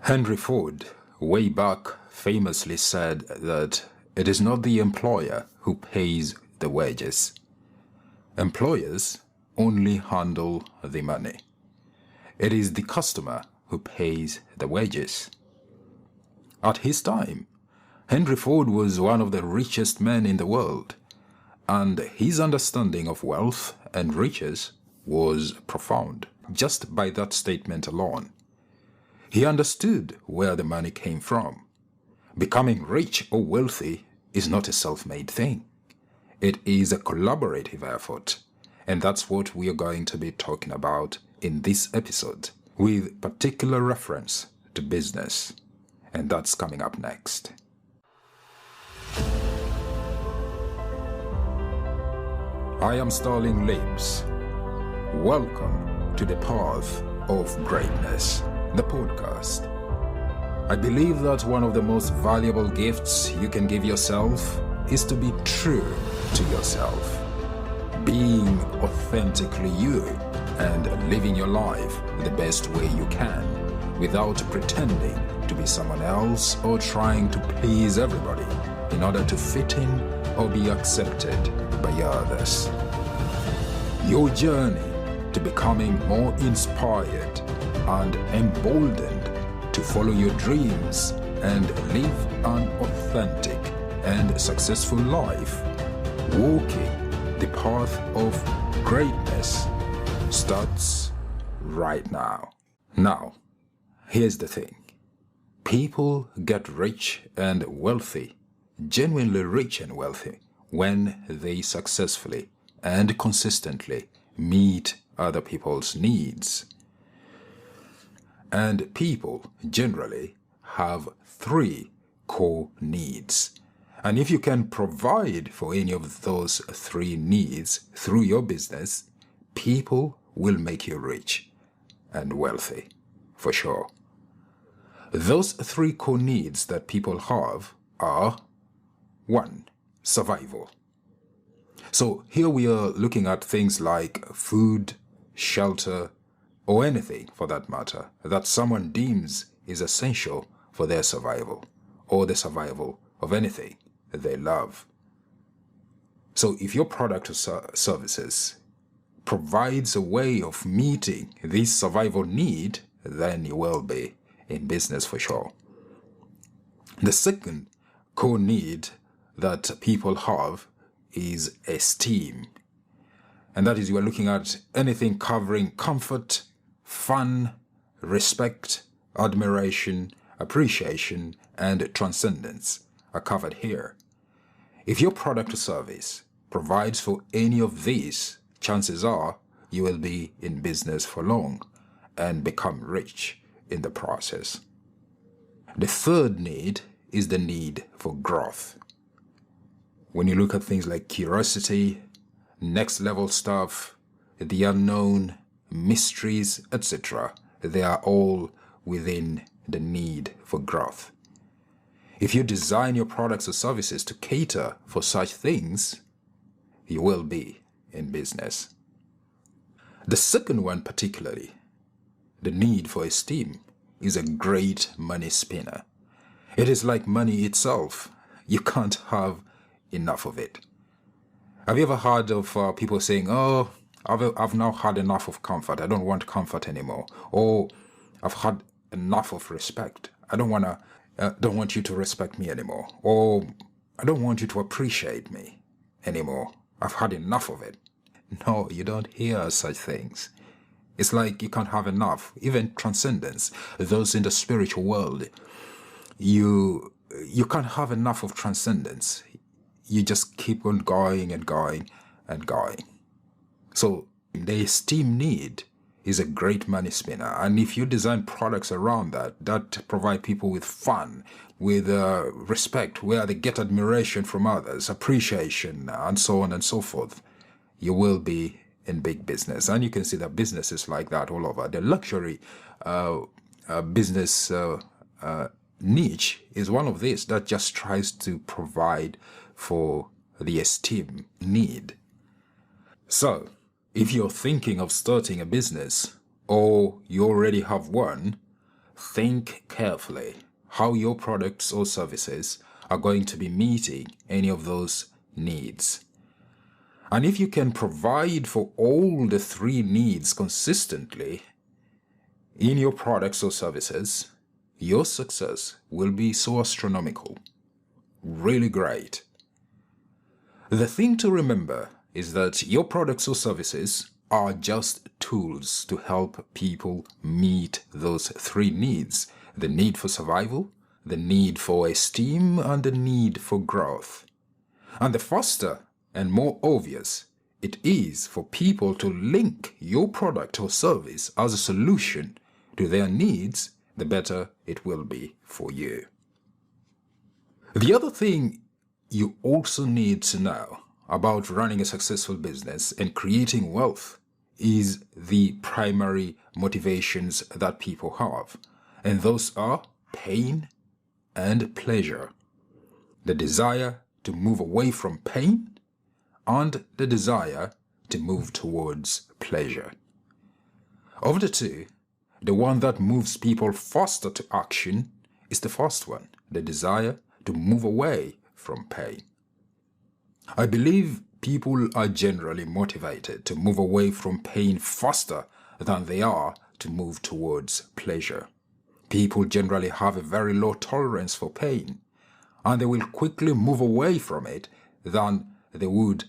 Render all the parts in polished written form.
Henry Ford, way back, famously said that it is not the employer who pays the wages. Employers only handle the money. It is the customer who pays the wages. At his time, Henry Ford was one of the richest men in the world, and his understanding of wealth and riches was profound just by that statement alone. He understood where the money came from. Becoming rich or wealthy is not a self-made thing. It is a collaborative effort, and that's what we are going to be talking about in this episode, with particular reference to business. And that's coming up next. I am Sterling Libs. Welcome to the Path of Greatness, the podcast. I believe that one of the most valuable gifts you can give yourself is to be true to yourself, being authentically you and living your life the best way you can without pretending to be someone else or trying to please everybody in order to fit in or be accepted by others. Your journey to becoming more inspired and emboldened to follow your dreams and live an authentic and successful life, walking the path of greatness, starts right now. Now, here's the thing. People get rich and wealthy, genuinely rich and wealthy, when they successfully and consistently meet other people's needs. And people generally have three core needs. And if you can provide for any of those three needs through your business, people will make you rich and wealthy, for sure. Those three core needs that people have are: 1. Survival. So here we are looking at things like food, shelter, or anything for that matter that someone deems is essential for their survival or the survival of anything they love. So if your product or services provides a way of meeting this survival need, then you will be in business for sure. The second core need that people have is esteem. And that is, you are looking at anything covering comfort, fun, respect, admiration, appreciation, and transcendence are covered here. If your product or service provides for any of these, chances are you will be in business for long and become rich in the process. The third need is the need for growth. When you look at things like curiosity, next level stuff, the unknown, mysteries, etc., they are all within the need for growth. If you design your products or services to cater for such things, you will be in business. The second one particularly, the need for esteem, is a great money spinner. It is like money itself. You can't have enough of it. Have you ever heard of people saying, "Oh, I've now had enough of comfort. I don't want comfort anymore." Or, "I've had enough of respect. I don't want you to respect me anymore." Or, "I don't want you to appreciate me anymore. I've had enough of it." No, you don't hear such things. It's like you can't have enough. Even transcendence, those in the spiritual world, you can't have enough of transcendence. You just keep on going and going and going. So the esteem need is a great money spinner. And if you design products around that provide people with fun, with respect, where they get admiration from others, appreciation, and so on and so forth, you will be in big business. And you can see that businesses like that all over. The luxury business niche is one of these that just tries to provide for the esteem need. So, if you're thinking of starting a business, or you already have one, think carefully how your products or services are going to be meeting any of those needs. And if you can provide for all the three needs consistently in your products or services, your success will be so astronomical. Really great. The thing to remember is that your products or services are just tools to help people meet those three needs: the need for survival, the need for esteem, and the need for growth. And the faster and more obvious it is for people to link your product or service as a solution to their needs, the better it will be for you. The other thing you also need to know about running a successful business and creating wealth is the primary motivations that people have, and those are pain and pleasure. The desire to move away from pain and the desire to move towards pleasure. Of the two, the one that moves people faster to action is the first one, the desire to move away from pain. I believe people are generally motivated to move away from pain faster than they are to move towards pleasure. People generally have a very low tolerance for pain, and they will quickly move away from it than they would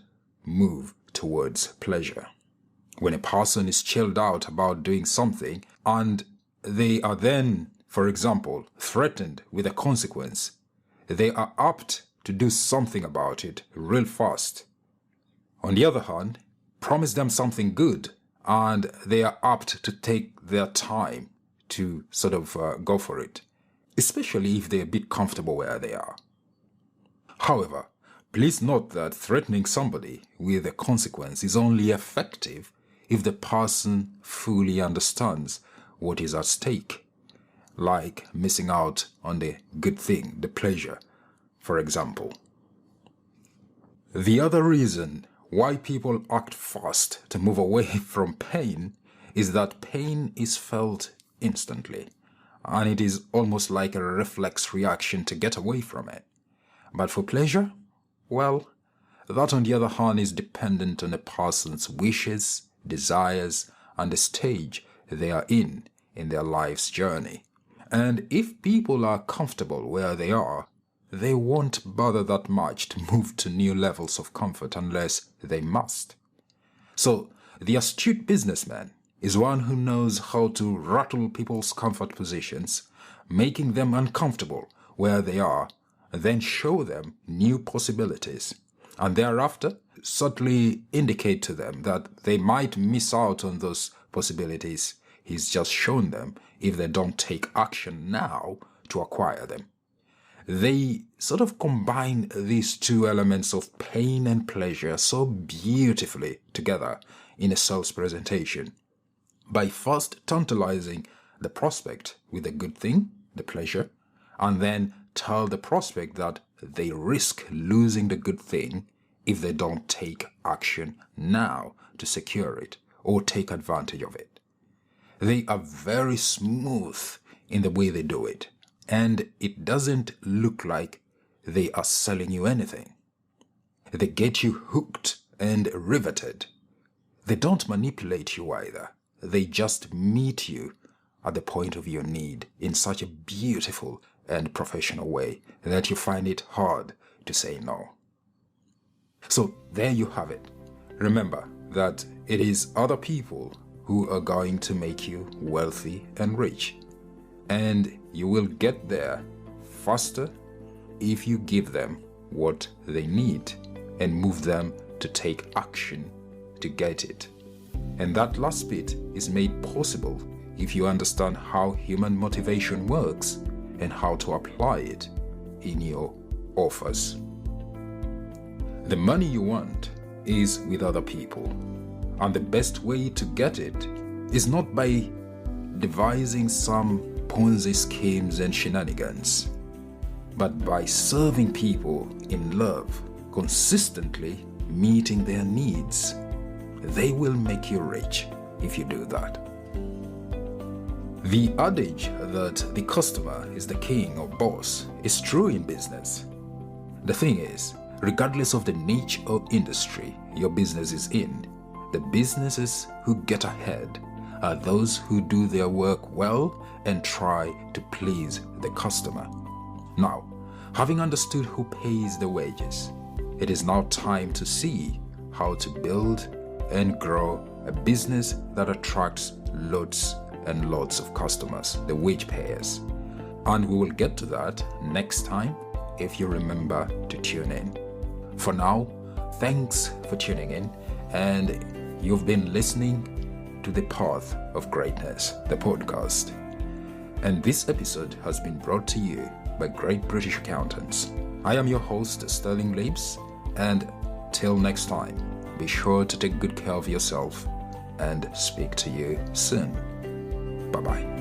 move towards pleasure. When a person is chilled out about doing something and they are then, for example, threatened with a consequence, they are apt to do something about it real fast. On the other hand, promise them something good and they are apt to take their time to go for it, especially if they're a bit comfortable where they are. However, please note that threatening somebody with a consequence is only effective if the person fully understands what is at stake, like missing out on the good thing, the pleasure, for example. The other reason why people act fast to move away from pain is that pain is felt instantly, and it is almost like a reflex reaction to get away from it. But for pleasure, well, that on the other hand is dependent on a person's wishes, desires, and the stage they are in their life's journey. And if people are comfortable where they are, they won't bother that much to move to new levels of comfort unless they must. So, the astute businessman is one who knows how to rattle people's comfort positions, making them uncomfortable where they are, and then show them new possibilities, and thereafter subtly indicate to them that they might miss out on those possibilities he's just shown them if they don't take action now to acquire them. They combine these two elements of pain and pleasure so beautifully together in a sales presentation by first tantalizing the prospect with a good thing, the pleasure, and then tell the prospect that they risk losing the good thing if they don't take action now to secure it or take advantage of it. They are very smooth in the way they do it, and it doesn't look like they are selling you anything. They get you hooked and riveted. They don't manipulate you either. They just meet you at the point of your need in such a beautiful and professional way that you find it hard to say no. So there you have it. Remember that it is other people who are going to make you wealthy and rich. And you will get there faster if you give them what they need and move them to take action to get it. And that last bit is made possible if you understand how human motivation works and how to apply it in your offers. The money you want is with other people, and the best way to get it is not by devising some Ponzi schemes and shenanigans, but by serving people in love, consistently meeting their needs. They will make you rich if you do that. The adage that the customer is the king or boss is true in business. The thing is, regardless of the niche or industry your business is in, the businesses who get ahead are those who do their work well and try to please the customer. Now, having understood who pays the wages, it is now time to see how to build and grow a business that attracts lots and lots of customers, the wage payers. And we will get to that next time if you remember to tune in. For now, thanks for tuning in, and you've been listening to The Path of Greatness, the podcast. And this episode has been brought to you by Great British Accountants. I am your host, Sterling Leaps, and till next time, be sure to take good care of yourself and speak to you soon. Bye-bye.